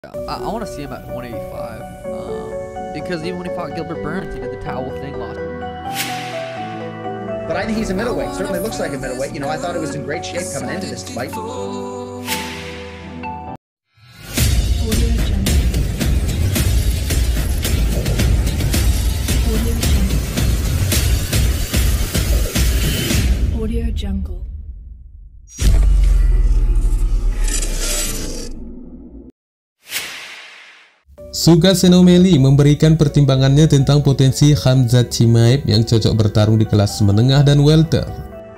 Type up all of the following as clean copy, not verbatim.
I want to see him at 185 because even when he fought Gilbert Burns, he did the towel thing lost. But I think he's a middleweight. Certainly looks like a middleweight. You know, I thought it was in great shape coming into this fight. Audio Jungle. Suga Senomeli memberikan pertimbangannya tentang potensi Khamzat Chimaev yang cocok bertarung di kelas menengah dan welter,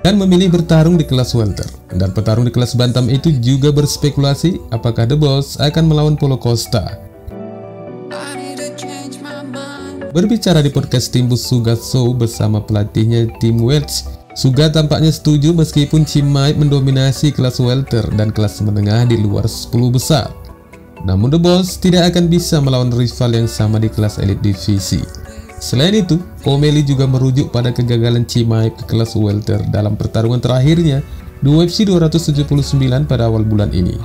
dan memilih bertarung di kelas welter. Dan petarung di kelas bantam itu juga berspekulasi apakah The Boss akan melawan Paulo Costa. Berbicara di podcast Timbus Suga Show bersama pelatihnya Tim Welch, Suga tampaknya setuju meskipun Chimaev mendominasi kelas welter dan kelas menengah di luar 10 besar. Namun The Boss tidak akan bisa melawan rival yang sama di kelas elit divisi. Selain itu, O'Malley juga merujuk pada kegagalan Chimaev ke kelas welter dalam pertarungan terakhirnya di UFC 279 pada awal bulan ini.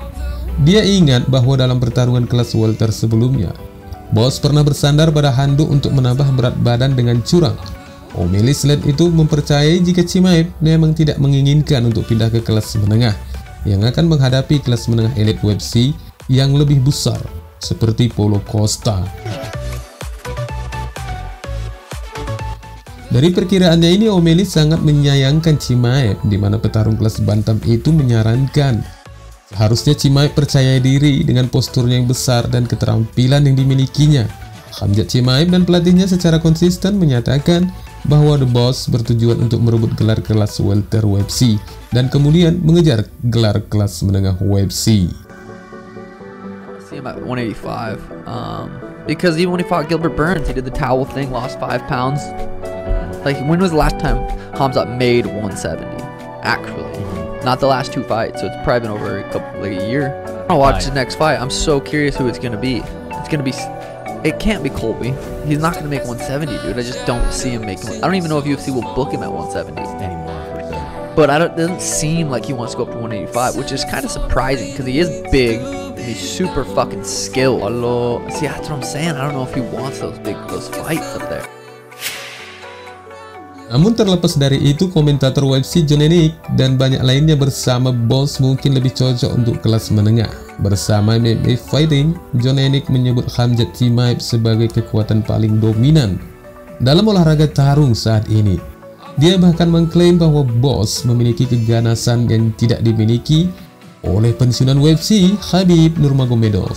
Dia ingat bahwa dalam pertarungan kelas welter sebelumnya, Boss pernah bersandar pada handuk untuk menambah berat badan dengan curang. O'Malley selain itu mempercayai jika Chimaev memang tidak menginginkan untuk pindah ke kelas menengah yang akan menghadapi kelas menengah elit UFC yang lebih besar seperti Paulo Costa. Dari perkiraannya ini, O'Malley sangat menyayangkan Chimaev, di mana petarung kelas bantam itu menyarankan seharusnya Chimaev percaya diri dengan posturnya yang besar dan keterampilan yang dimilikinya. Khamzat Chimaev dan pelatihnya secara konsisten menyatakan bahwa The Boss bertujuan untuk merebut gelar kelas welter UFC dan kemudian mengejar gelar kelas menengah UFC. See him at 185 because even when he fought Gilbert Burns, he did the towel thing, lost 5 pounds. Like, when was the last time Khamzat made 170? Actually, not the last 2 fights, so it's probably been over like a year. I want to watch the next fight. I'm so curious who it's gonna be. It can't be Colby. He's not gonna make 170, dude. I just don't see him making. I don't even know if UFC will book him at 170 anymore. But it doesn't seem like he wants to go up to 185, which is kind of surprising because he is big. He's super fucking skilled. See, that's what I'm saying. I don't know if he wants those fights up there. Namun terlepas dari itu, komentator UFC Jon Anik dan banyak lainnya bersama Boss mungkin lebih cocok untuk kelas menengah. Bersama MMA Fighting, Jon Anik menyebut Khamzat Chimaev sebagai kekuatan paling dominan dalam olahraga tarung saat ini. Dia bahkan mengklaim bahwa Boss memiliki keganasan yang tidak dimiliki oleh pensiunan UFC Khabib Nurmagomedov.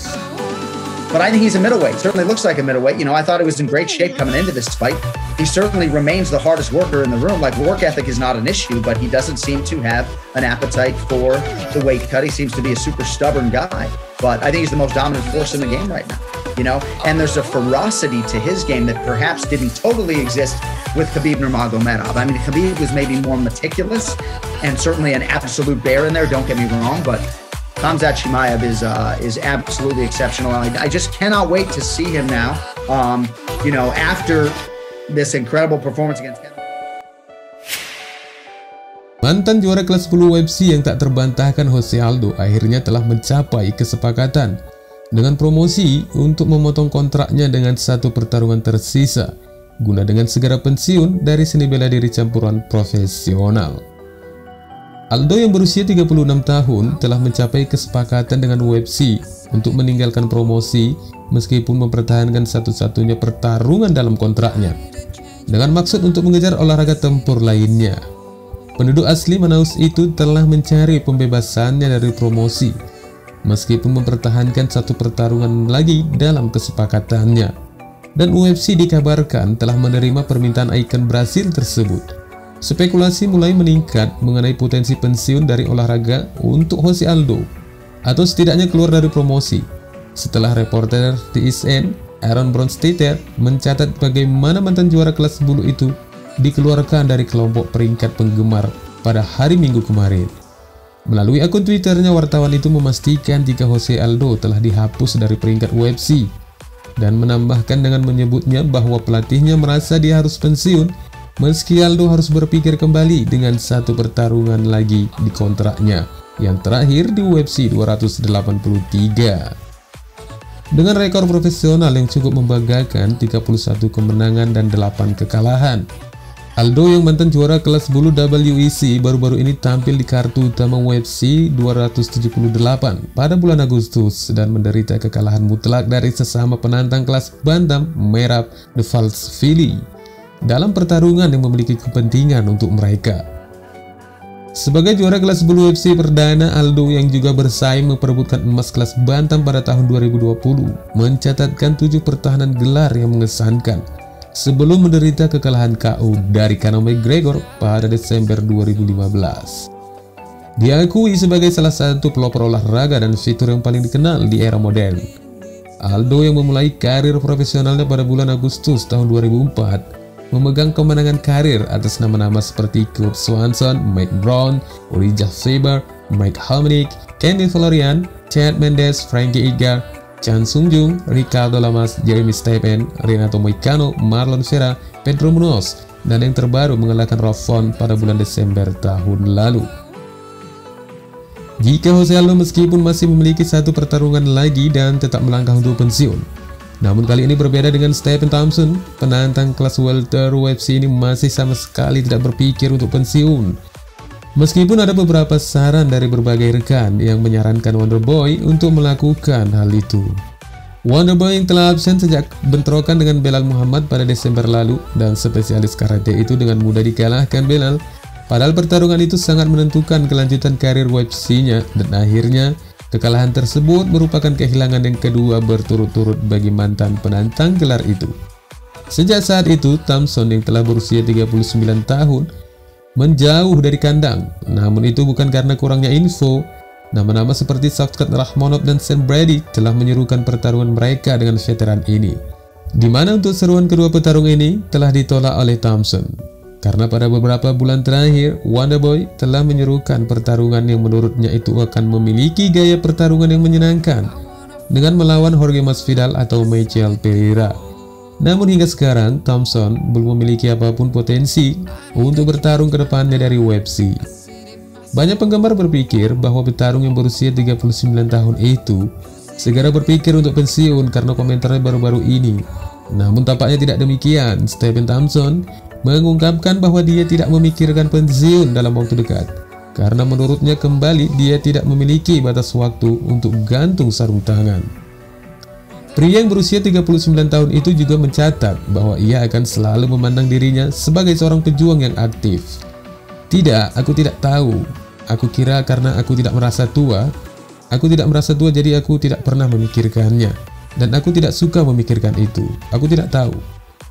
But I think he's a middleweight. Certainly looks like a middleweight. You know, I thought it was in great shape coming into this fight. He certainly remains the hardest worker in the room. Like, work ethic is not an issue, but he doesn't seem to have an appetite for the weight cut. He seems to be a super stubborn guy. But I think he's the most dominant force in the game right now. You know, and there's a ferocity to his game that perhaps didn't totally exist with Khabib Nurmagomedov. I mean, Khabib was maybe more meticulous and certainly an absolute bear in there, don't get me wrong, but Khamzat Chimaev is absolutely exceptional. I just cannot wait to see him now, you know, after this incredible performance against Kevin. Mantan juara kelas 10 UFC yang tak terbantahkan Jose Aldo akhirnya telah mencapai kesepakatan dengan promosi untuk memotong kontraknya dengan satu pertarungan tersisa, guna dengan segera pensiun dari seni bela diri campuran profesional. Aldo yang berusia 36 tahun telah mencapai kesepakatan dengan UFC untuk meninggalkan promosi meskipun mempertahankan satu-satunya pertarungan dalam kontraknya, dengan maksud untuk mengejar olahraga tempur lainnya. Penduduk asli Manaus itu telah mencari pembebasannya dari promosi meskipun mempertahankan satu pertarungan lagi dalam kesepakatannya, dan UFC dikabarkan telah menerima permintaan ikon Brasil tersebut. Spekulasi mulai meningkat mengenai potensi pensiun dari olahraga untuk Jose Aldo, atau setidaknya keluar dari promosi, setelah reporter TSN Aaron Bronsteter mencatat bagaimana mantan juara kelas 10 itu dikeluarkan dari kelompok peringkat penggemar pada hari Minggu kemarin. Melalui akun Twitternya, wartawan itu memastikan jika Jose Aldo telah dihapus dari peringkat UFC dan menambahkan dengan menyebutnya bahwa pelatihnya merasa dia harus pensiun meski Aldo harus berpikir kembali dengan satu pertarungan lagi di kontraknya yang terakhir di UFC 283. dengan rekor profesional yang cukup membanggakan, 31 kemenangan dan 8 kekalahan. Aldo yang mantan juara kelas bulu WEC baru-baru ini tampil di kartu utama UFC 278 pada bulan Agustus dan menderita kekalahan mutlak dari sesama penantang kelas bantam Merab Dvalishvili dalam pertarungan yang memiliki kepentingan untuk mereka. Sebagai juara kelas bulu UFC perdana, Aldo yang juga bersaing memperebutkan emas kelas bantam pada tahun 2020 mencatatkan 7 pertahanan gelar yang mengesankan sebelum menderita kekalahan KO dari Conor McGregor pada Desember 2015. Diakui sebagai salah satu pelopor olahraga dan fitur yang paling dikenal di era modern. Aldo yang memulai karir profesionalnya pada bulan Agustus tahun 2004 memegang kemenangan karir atas nama-nama seperti Cub Swanson, Mike Brown, Urijah Faber, Mike Hominick, Candice Florian, Chad Mendes, Frankie Edgar, Chan Sung Jung, Ricardo Lamas, Jeremy Stepan, Renato Moicano, Marlon Vera, Pedro Munoz, dan yang terbaru mengalahkan Rob Font pada bulan Desember tahun lalu. Jika Jose Aldo meskipun masih memiliki satu pertarungan lagi dan tetap melangkah untuk pensiun, namun kali ini berbeda dengan Stephen Thompson, penantang kelas welter UFC ini masih sama sekali tidak berpikir untuk pensiun. Meskipun ada beberapa saran dari berbagai rekan yang menyarankan Wonderboy untuk melakukan hal itu. Wonderboy yang telah absen sejak bentrokan dengan Belal Muhammad pada Desember lalu dan spesialis karate itu dengan mudah dikalahkan Belal. Padahal pertarungan itu sangat menentukan kelanjutan karir UFC-nya dan akhirnya kekalahan tersebut merupakan kehilangan yang kedua berturut-turut bagi mantan penantang gelar itu. Sejak saat itu, Thompson yang telah berusia 39 tahun menjauh dari kandang. Namun itu bukan karena kurangnya info. Nama-nama seperti Shavkat Rakhmonov dan Sam Brady telah menyerukan pertarungan mereka dengan veteran ini, di mana untuk seruan kedua petarung ini telah ditolak oleh Thompson. Karena pada beberapa bulan terakhir, Wonderboy telah menyerukan pertarungan yang menurutnya itu akan memiliki gaya pertarungan yang menyenangkan dengan melawan Jorge Masvidal atau Michael Pereira. Namun hingga sekarang, Thompson belum memiliki apapun potensi untuk bertarung ke depannya dari UFC. Banyak penggemar berpikir bahwa petarung yang berusia 39 tahun itu segera berpikir untuk pensiun karena komentarnya baru-baru ini. Namun tampaknya tidak demikian. Stephen Thompson mengungkapkan bahwa dia tidak memikirkan pensiun dalam waktu dekat karena menurutnya kembali dia tidak memiliki batas waktu untuk gantung sarung tangan. Pria yang berusia 39 tahun itu juga mencatat bahwa ia akan selalu memandang dirinya sebagai seorang pejuang yang aktif. Tidak, aku tidak tahu. Aku kira karena aku tidak merasa tua. Aku tidak merasa tua jadi aku tidak pernah memikirkannya. Dan aku tidak suka memikirkan itu. Aku tidak tahu.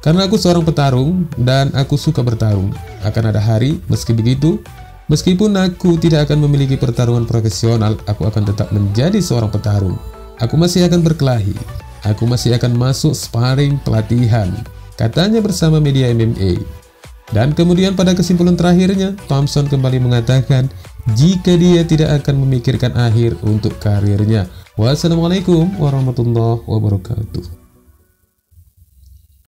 Karena aku seorang petarung dan aku suka bertarung. Akan ada hari, meski begitu, meskipun aku tidak akan memiliki pertarungan profesional, aku akan tetap menjadi seorang petarung. Aku masih akan berkelahi. Aku masih akan masuk sparring pelatihan, katanya bersama media MMA. Dan kemudian pada kesimpulan terakhirnya, Thompson kembali mengatakan jika dia tidak akan memikirkan akhir untuk karirnya. Wassalamualaikum warahmatullahi wabarakatuh.